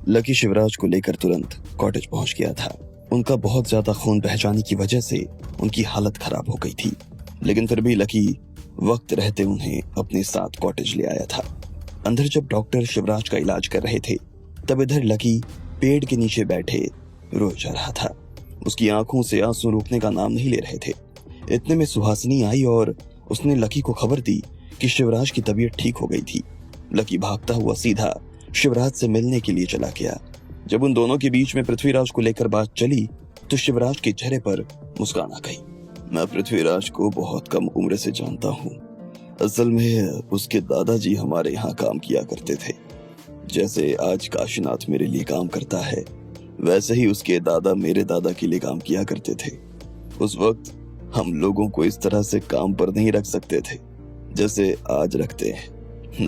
Lucky Shivraj को लेकर तुरंत कॉटेज पहुंच गया था। उनका बहुत ज्यादा खून बह जाने की वजह से उनकी हालत खराब हो गई थी, लेकिन फिर भी लकी वक्त रहते उन्हें अपने साथ कॉटेज ले आया था। अंदर जब डॉक्टर शिवराज का इलाज कर रहे थे, तब इधर लकी पेड़ के नीचे बैठे रोए जा रहा था। उसकी आंखों से आंसू रुकने का नाम नहीं ले रहे थे। इतने में सुहासिनी आई और उसने लकी को खबर दी कि शिवराज की तबीयत ठीक हो गई थी। लकी भागता हुआ सीधा शिवराज से मिलने के लिए चला गया। जब उन दोनों के बीच में पृथ्वीराज को लेकर बात चली तो शिवराज के चेहरे पर मुस्कान आ गई। मैं पृथ्वीराज को बहुत कम उम्र से जानता हूँ। असल में उसके दादाजी हमारे यहाँ काम किया करते थे। जैसे आज काशीनाथ मेरे लिए काम करता है, वैसे ही उसके दादा मेरे दादा के लिए काम किया करते थे। उस वक्त हम लोगों को इस तरह से काम पर नहीं रख सकते थे जैसे आज रखते हैं।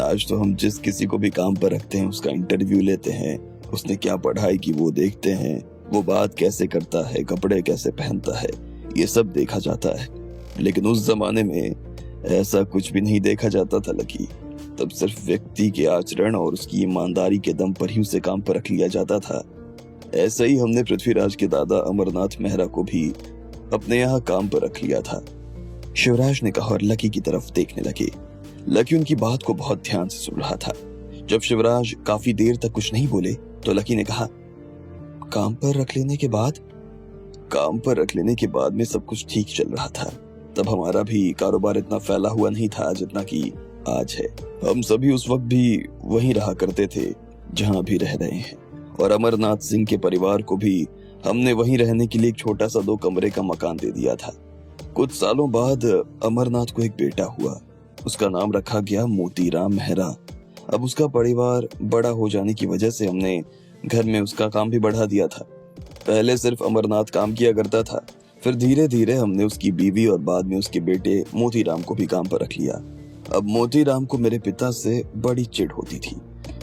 आज तो हम जिस किसी को भी काम पर रखते हैं उसका इंटरव्यू लेते हैं, उसने क्या पढ़ाई की वो देखते हैं, वो बात कैसे करता है, कपड़े कैसे पहनता है, ये सब देखा जाता है। लेकिन उस जमाने में ऐसा कुछ भी नहीं देखा जाता था लकी। तब सिर्फ व्यक्ति के आचरण और उसकी ईमानदारी के दम पर ही उसे काम पर रख लिया जाता था। ऐसे ही हमने पृथ्वीराज के दादा अमरनाथ मेहरा को भी अपने यहाँ काम पर रख लिया था। शिवराज ने कहा और लकी की तरफ देखने लगे। लकी उनकी बात को बहुत ध्यान से सुन रहा था। जब शिवराज काफी देर तक कुछ नहीं बोले तो लकी ने कहा, काम पर रख लेने के बाद? काम पर रख लेने के बाद में सब कुछ ठीक चल रहा था। तब हमारा भी कारोबार इतना फैला हुआ नहीं था जितना कि आज है। हम सभी उस वक्त भी वहीं रहा करते थे जहां भी रह रहे हैं, और अमरनाथ सिंह के परिवार को भी हमने वहीं रहने के लिए एक छोटा सा 2 कमरे का मकान दे दिया था। कुछ सालों बाद अमरनाथ को एक बेटा हुआ। उसका नाम रखा गया मोतीराम मेहरा। अब उसका परिवार बड़ा हो जाने की वजह से हमने घर में उसका काम भी बढ़ा दिया था। पहले सिर्फ अमरनाथ काम किया करता था, फिर धीरे धीरे हमने उसकी बीवी और बाद में उसके बेटे मोतीराम को भी काम पर रख लिया। अब मोतीराम को मेरे पिता से बड़ी चिढ़ होती थी।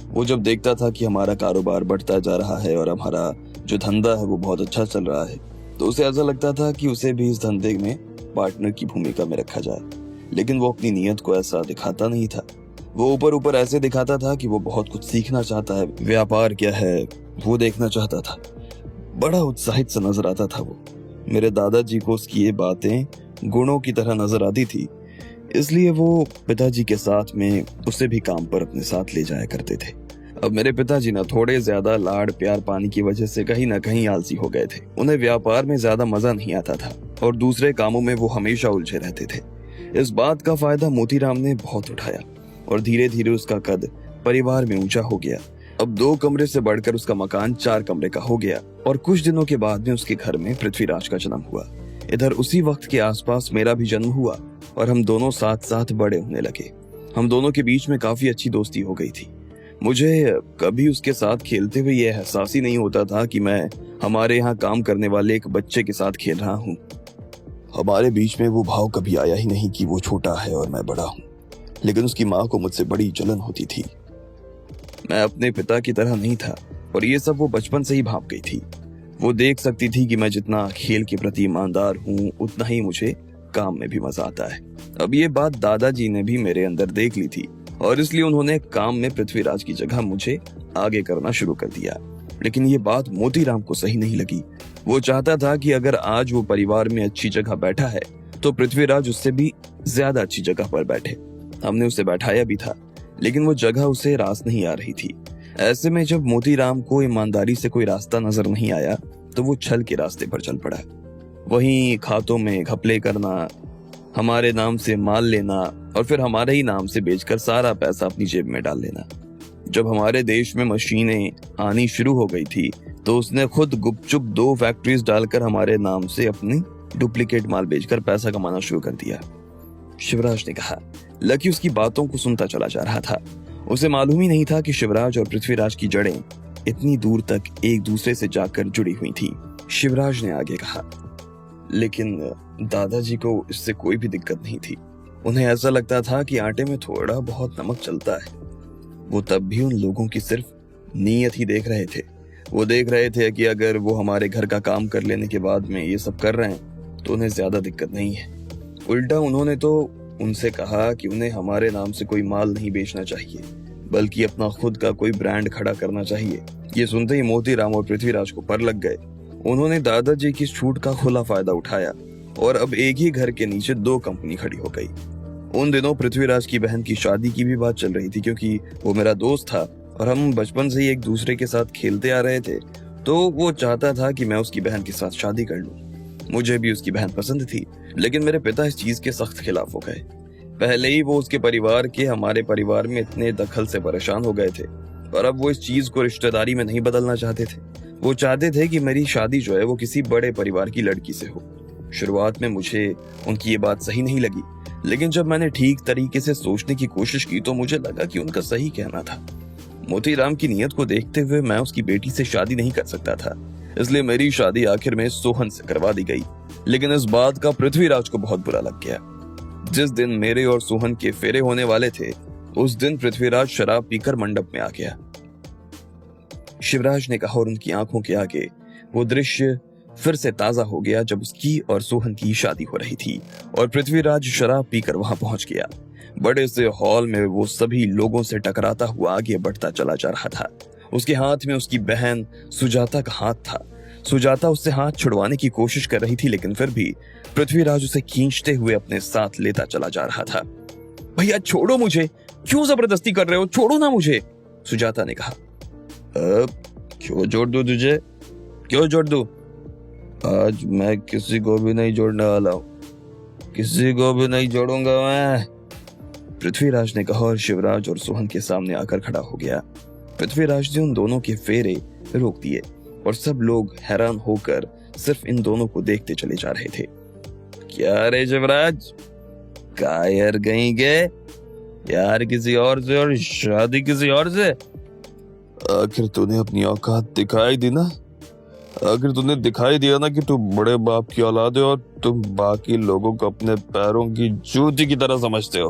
वो जब देखता था कि हमारा कारोबार बढ़ता जा रहा है और हमारा जो धंधा है वो बहुत अच्छा चल रहा है, तो उसे ऐसा लगता था कि उसे भी इस धंधे में पार्टनर की भूमिका में रखा जाए। लेकिन वो अपनी नीयत को ऐसा दिखाता नहीं था। वो ऊपर ऊपर ऐसे दिखाता था कि वो बहुत कुछ सीखना चाहता है, व्यापार क्या है वो देखना चाहता था। बड़ा उत्साहित सा नजर आता था वो। मेरे दादाजी को उसकी ये बातें गुणों की तरह नजर आती थी, इसलिए वो पिताजी के साथ में उसे भी काम पर अपने साथ ले जाया करते थे। अब मेरे पिताजी ना थोड़े ज्यादा लाड़ प्यार पाने की वजह से कहीं ना कहीं आलसी हो गए थे। उन्हें व्यापार में ज्यादा मजा नहीं आता था और दूसरे कामों में वो हमेशा उलझे रहते थे। इस बात का फायदा मोतीराम ने बहुत उठाया और धीरे धीरे उसका कद परिवार में ऊंचा हो गया। अब 2 कमरे से बढ़कर उसका मकान 4 कमरे का हो गया और कुछ दिनों के बाद में उसके घर में पृथ्वीराज का जन्म हुआ। इधर उसी वक्त के आसपास मेरा भी जन्म हुआ और हम दोनों साथ साथ बड़े होने लगे। हम दोनों के बीच में काफी अच्छी दोस्ती हो गई थी। मुझे कभी उसके साथ खेलते हुए यह एहसास ही नहीं होता था कि मैं हमारे यहाँ काम करने वाले एक बच्चे के साथ खेल रहा हूँ। हमारे बीच में वो भाव कभी आया ही नहीं कि वो छोटा है और मैं बड़ा हूँ। लेकिन उसकी माँ को मुझसे बड़ी जलन होती थी। मैं अपने पिता की तरह नहीं था और ये सब वो बचपन से ही भाप गई थी। वो देख सकती थी कि मैं जितना खेल के प्रति ईमानदार हूँ उतना ही मुझे काम में भी मजा आता है। अब ये बात दादाजी ने भी मेरे अंदर देख ली थी और इसलिए उन्होंने काम में पृथ्वीराज की जगह मुझे आगे करना शुरू कर दिया। लेकिन ये बात मोतीराम को सही नहीं लगी। वो चाहता था कि अगर आज वो परिवार में अच्छी जगह बैठा है तो पृथ्वीराज उससे भी ज्यादा अच्छी जगह पर बैठे। हमने उसे बैठाया भी था, लेकिन वो जगह उसे रास नहीं आ रही थी। ऐसे में जब मोतीराम को ईमानदारी से कोई रास्ता नजर नहीं आया तो वो छल के रास्ते पर चल पड़ा। वहीं खातों में घपले करना, हमारे नाम से माल लेना और फिर हमारे ही नाम से बेचकर सारा पैसा अपनी जेब में डाल लेना। जब हमारे देश में मशीनें आनी शुरू हो गई थी तो उसने खुद गुपचुप 2 फैक्ट्रीज डालकर हमारे नाम से अपनी डुप्लीकेट माल बेचकर पैसा कमाना शुरू कर दिया। शिवराज ने कहा। लकी उसकी बातों को सुनता चला जा रहा था। उसे मालूम ही नहीं था कि शिवराज और पृथ्वीराज की जड़ें इतनी दूर तक एक दूसरे से जाकर जुड़ी हुई थी। शिवराज ने आगे कहा, लेकिन दादाजी को इससे कोई भी दिक्कत नहीं थी। उन्हें ऐसा लगता था कि आटे में थोड़ा बहुत नमक चलता है। वो तब भी उन लोगों की सिर्फ नीयत ही देख रहे थे। वो देख रहे थे कि अगर वो हमारे घर का काम कर लेने के बाद में ये सब कर रहे हैं तो उन्हें ज्यादा दिक्कत नहीं है। उल्टा उन्होंने तो उनसे कहा कि उन्हें हमारे नाम से कोई माल नहीं बेचना चाहिए, बल्कि अपना खुद का कोई ब्रांड खड़ा करना चाहिए ये सुनते ही मोतीराम और पृथ्वीराज को पर लग गए। उन्होंने दादाजी की छूट का खुला फायदा उठाया और अब एक ही घर के नीचे दो कंपनी खड़ी हो गई। उन दिनों पृथ्वीराज की बहन की शादी की भी बात चल रही थी, क्योंकि वो मेरा दोस्त था और हम बचपन से ही एक दूसरे के साथ खेलते आ रहे थे, तो वो चाहता था कि मैं उसकी बहन के साथ शादी कर लूं। मुझे भी उसकी बहन पसंद थी, लेकिन मेरे पिता इस चीज के सख्त खिलाफ हो गए। पहले ही वो उसके परिवार के हमारे परिवार में इतने दखल से परेशान हो गए थे और अब वो इस चीज को रिश्तेदारी में नहीं बदलना चाहते थे। वो चाहते थे कि मेरी शादी जो है वो किसी बड़े परिवार की लड़की से हो। शुरुआत में मुझे उनकी ये बात सही नहीं लगी, लेकिन जब मैंने ठीक तरीके से सोचने की कोशिश की तो मुझे लगा कि उनका सही कहना था। मोतीराम की नीयत को देखते हुए मैं उसकी बेटी से शादी नहीं कर सकता था, इसलिए मेरी शादी आखिर में सोहन से करवा दी गई। लेकिन इस बात का पृथ्वीराज को बहुत बुरा लग गया। जिस दिन मेरे और सोहन के फेरे होने वाले थे, उस दिन पृथ्वीराज शराब पीकर मंडप में आ गया। शिवराज ने कहा और उनकी आंखों के आगे वो दृश्य फिर से ताजा हो गया जब उसकी और सोहन की शादी हो रही थी और पृथ्वीराज शराब पीकर वहां पहुंच गया। बड़े से हॉल में वो सभी लोगों से टकराता हुआ आगे बढ़ता चला जा रहा था। उसके हाथ में उसकी बहन सुजाता का हाथ था। सुजाता उससे हाथ छुड़वाने की कोशिश कर रही थी, लेकिन फिर भी पृथ्वीराज उसे खींचते हुए अपने साथ लेता चला जा रहा था। भैया छोड़ो मुझे, क्यों जबरदस्ती कर रहे हो, छोड़ो ना मुझे, सुजाता ने कहा। क्यों जोड़ दूं तुझे, क्यों जोड़ दूं? आज मैं किसी को भी नहीं जोड़ने वाला हूं, किसी को भी नहीं जोड़ूंगा मैं, पृथ्वीराज ने कहा और शिवराज और सोहन के सामने आकर खड़ा हो गया। पृथ्वीराज ने उन दोनों के फेरे रोक दिए और सब लोग हैरान होकर सिर्फ इन दोनों को देखते चले जा रहे थे। क्या रे शिवराज, कायर गई गे, यार किसी और से और शादी किसी और से? आखिर तूने अपनी औकात दिखाई दी ना, आखिर तूने दिखाई दिया ना कि तू बड़े बाप की औलाद है और तुम बाकी लोगों को अपने पैरों की जूती की तरह समझते हो।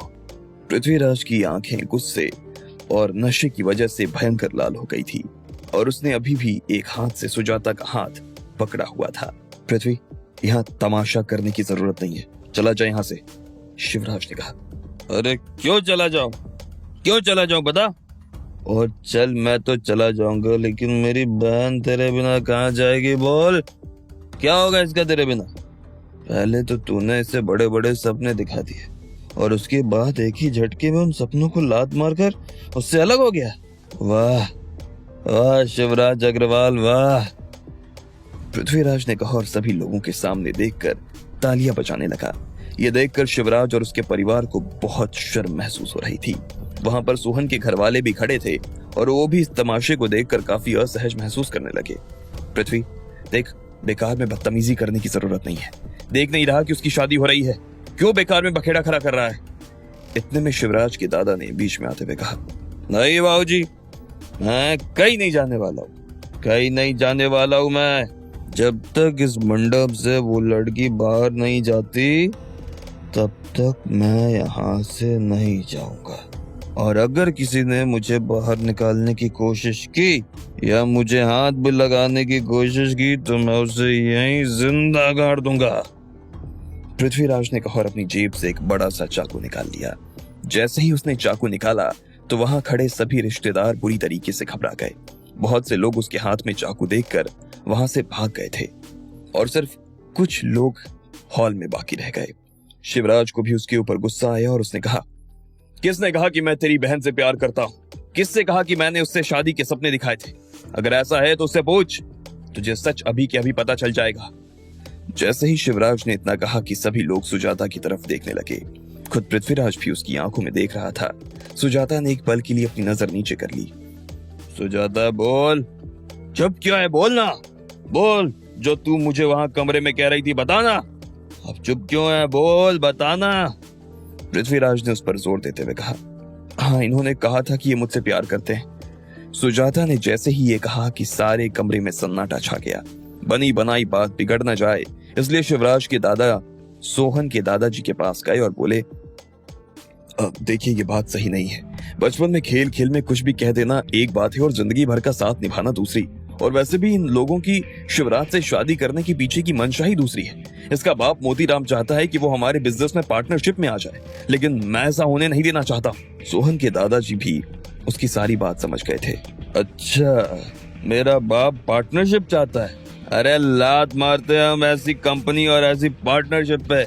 पृथ्वीराज की आंखें गुस्से और नशे की वजह से भयंकर लाल हो गई थी और उसने अभी भी एक हाथ से सुजाता का हाथ पकड़ा हुआ था। पृथ्वी, यहाँ तमाशा करने की जरूरत नहीं है, चला जाए यहाँ से, शिवराज ने कहा। अरे क्यों चला जाऊं, क्यों चला जाऊं बता? और चल मैं तो चला जाऊंगा, लेकिन मेरी बहन तेरे बिना कहाँ जाएगी, बोल क्या होगा इसका तेरे बिना? पहले तो तूने इसे बड़े बड़े सपने दिखा दिए और उसके बाद एक ही झटके में उन सपनों को लात मारकर उससे अलग हो गया। वाह वाह शिवराज अग्रवाल, वाह, पृथ्वीराज ने कहा और सभी लोगों के सामने देखकर तालियां बजाने लगा। ये देखकर शिवराज और उसके परिवार को बहुत शर्म महसूस हो रही थी। वहां पर सोहन के घर वाले भी खड़े थे और वो भी इस तमाशे को देखकर काफी असहज महसूस करने लगे। पृथ्वी देख, बेकार में बदतमीजी करने की जरूरत नहीं है, देख नहीं रहा कि उसकी शादी हो रही है, क्यों बेकार में बखेड़ा खड़ा कर रहा है? इतने में शिवराज के दादा ने बीच में आते हुए कहा, नहीं बाबूजी, मैं कहीं नहीं जाने वाला हूँ, कहीं नहीं जाने वाला हूँ मैं, जब तक इस मंडप से वो लड़की बाहर नहीं जाती तब तक मैं यहाँ से नहीं जाऊंगा, और अगर किसी ने मुझे बाहर निकालने की कोशिश की या मुझे हाथ भी लगाने की कोशिश की तो मैं उसे यहीं जिंदा गाड़ दूंगा। पृथ्वीराज ने कहा और अपनी जेब से एक बड़ा सा चाकू निकाल लिया। जैसे ही उसने चाकू निकाला तो वहां खड़े सभी रिश्तेदार बुरी तरीके से घबरा गए। बहुत से लोग उसके हाथ में चाकू देखकर वहां से भाग गए थे और सिर्फ कुछ लोग हॉल में बाकी रह गए। शिवराज को भी उसके ऊपर गुस्सा आया और उसने कहा, किसने कहा कि मैं तेरी बहन से प्यार करता हूँ? किससे कहा कि मैंने उससे शादी के सपने दिखाए थे? अगर ऐसा है तो उससे पूछ, तुझे सच अभी के अभी पता चल जाएगा। जैसे ही शिवराज ने इतना कहा कि सभी लोग सुजाता की तरफ देखने लगे। खुद पृथ्वीराज भी उसकी आंखों में देख रहा था। सुजाता ने एक पल के लिए अपनी नजर नीचे कर ली। सुजाता बोल, चुप क्यों है, बोलना, बोल, जो तू मुझे वहां कमरे में कह रही थी बताना, अब चुप क्यों है, बोल बताना। पृथ्वीराज ने उस पर जोर देते हुए कहा, हाँ, इन्होंने कहा था कि ये मुझसे प्यार करते हैं। सुजाता ने जैसे ही ये कहा कि सारे कमरे में सन्नाटा छा गया। बनी बनाई बात बिगड़ न जाए इसलिए शिवराज के दादा सोहन के दादाजी के पास गए और बोले, देखिए ये बात सही नहीं है, बचपन में खेल खेल में कुछ भी कह देना एक बात है और जिंदगी भर का साथ निभाना दूसरी, और वैसे भी इन लोगों की शिवराज से शादी करने के पीछे की मंशा ही दूसरी है। इसका बाप मोतीराम चाहता है कि वो हमारे बिजनेस में पार्टनरशिप में आ जाए, लेकिन मैं ऐसा होने नहीं देना चाहता। सोहन के दादाजी भी उसकी सारी बात समझ गए थे। अच्छा, मेरा बाप पार्टनरशिप चाहता है? अरे लात मारते हैं हम ऐसी कंपनी और ऐसी पार्टनरशिप पे।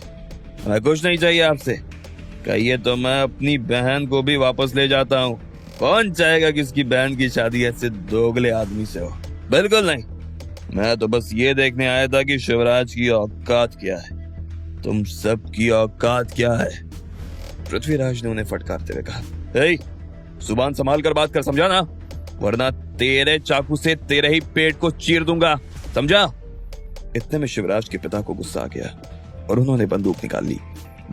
हमें कुछ नहीं चाहिए आपसे। कहिए तो मैं अपनी बहन को भी वापस ले जाता हूँ। कौन चाहेगा कि उसकी बहन की शादी ऐसे दोगले आदमी से हो? बिल्कुल नहीं। मैं तो बस ये देखने आया था कि शिवराज की औकात क्या है। तुम सबकी औकात क्या है? पृथ्वीराज ने उन्हें फटकारते हुए कहा, हे, जुबान संभाल कर बात कर, समझा ना? वरना तेरे चाकू से तेरे ही पेट को चीर दूंगा, समझा? इतने में शिवराज के पिता को गुस्सा आ गया और उन्होंने बंदूक निकाल ली।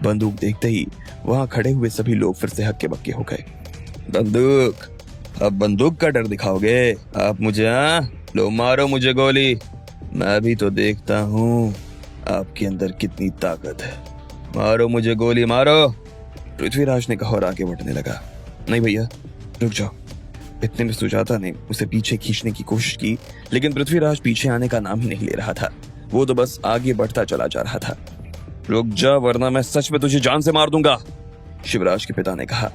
बंदूक देखते ही वहां खड़े हुए सभी लोग फिर से हक्के बक्के हो गए। बंदूक? अब बंदूक का डर दिखाओगे आप मुझे? हाँ, लो मारो मुझे गोली। मैं भी तो देखता हूँ आपके अंदर कितनी ताकत है। मारो मुझे गोली, मारो। पृथ्वीराज ने कहा और आगे बढ़ने लगा। नहीं भैया, रुक जाओ। इतने में सुजाता ने उसे पीछे खींचने की कोशिश की, लेकिन पृथ्वीराज पीछे आने का नाम ही नहीं ले रहा था। वो तो बस आगे बढ़ता चला जा रहा था। रुक जा, वरना मैं सच में तुझे जान से मार दूंगा, शिवराज के पिता ने कहा।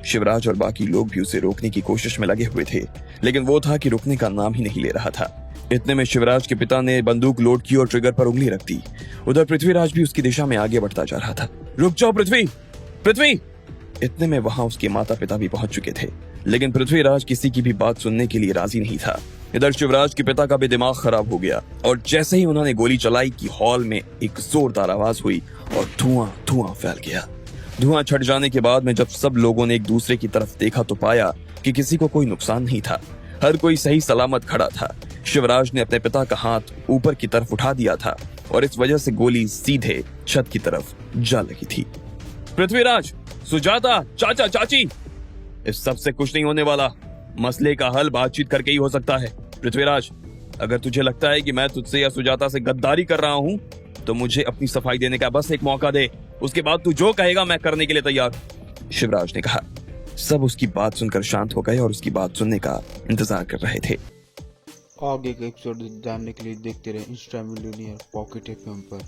शिवराज और बाकी लोग भी उसे रोकने की कोशिश में लगे हुए थे, लेकिन वो था कि रुकने का नाम ही नहीं ले रहा था। इतने में शिवराज के पिता ने बंदूक लोड की और ट्रिगर पर उंगली रख दी। उधर पृथ्वीराज भी उसकी दिशा में आगे बढ़ता जा रहा था। रुक जाओ पृथ्वी, पृथ्वी! इतने में वहां उसके माता पिता भी पहुंच चुके थे, लेकिन पृथ्वीराज किसी की भी बात सुनने के लिए राजी नहीं था। इधर शिवराज के पिता का भी दिमाग खराब हो गया और जैसे ही उन्होंने गोली चलाई कि हॉल में एक जोरदार आवाज हुई और धुआं धुआं फैल गया। धुआं छट जाने के बाद में जब सब लोगों ने एक दूसरे की तरफ देखा तो पाया कि किसी को कोई नुकसान नहीं था। हर कोई सही सलामत खड़ा था। शिवराज ने अपने पिता का हाथ ऊपर की तरफ उठा दिया था और इस वजह से गोली सीधे छत की तरफ जा लगी थी। पृथ्वीराज, सुजाता, चाचा, चाची, इस सब से कुछ नहीं होने वाला। मसले का हल बातचीत करके ही हो सकता है। पृथ्वीराज, अगर तुझे लगता है कि मैं तुझसे या सुजाता से गद्दारी कर रहा हूँ तो मुझे अपनी सफाई देने का बस एक मौका दे। उसके बाद तू जो कहेगा मैं करने के लिए तैयार हूँ, शिवराज ने कहा। सब उसकी बात सुनकर शांत हो गए और उसकी बात सुनने का इंतजार कर रहे थे। आगे के एपिसोड जानने के लिए देखते रहे इंस्टा मिलियनियर पॉकेट एफएम पर।